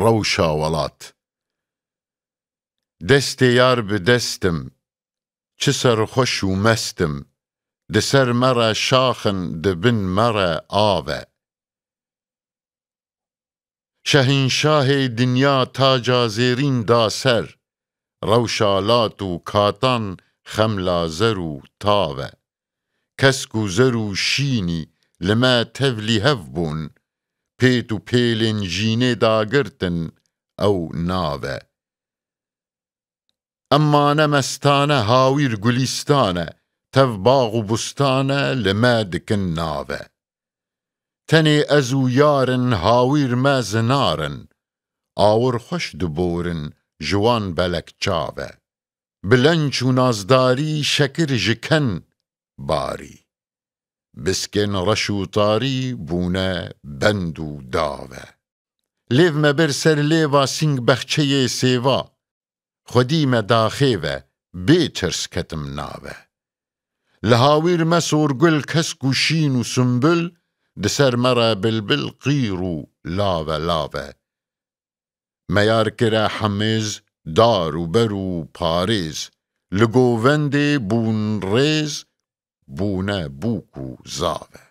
ڕەوشە وڵات دەستێ یار بدەستم چ سەرخۆش و مەستم دەسەر مەرە شاخن دبن مەرە ئاوە شەهینشاهێ دنیا تاجا زێرین دا سەر ڕەوشالات و کاتان خەملا زەر و تاوە کەسک و زەر و شینی لەمە تەڤلی هەڤ بوون پێت و پێلێن ژینێ داگرتن ئەو ناوە ئەمانە مەستانە هاویر گولیستانە تەڤ باغ و بوستانە لەمە دکن ناوە تەنێ ئەز و یارن هاویر مە زنارن ئاور خۆش دبۆرن جوان بەلەک چاوە بلەنچ و نازداری شەکر ji کەن باری بسکێن ڕەش و تاری بوونە بەند و داوە لێڤ مە بەر سەر لێڤا سینگ بەخچەیێ سێڤا خودی مە داخێڤە بێ ترس کەتم ناوە لە هاویر مە سۆرگول کەسک و شین و سنبل دسەر مەرە بلبل قیر و لاوە لاوە مەیار کرە حەمێز دار و بەر و پارێز لە گۆڤەندێ بوون ڕێز بوونە بووک و زاوە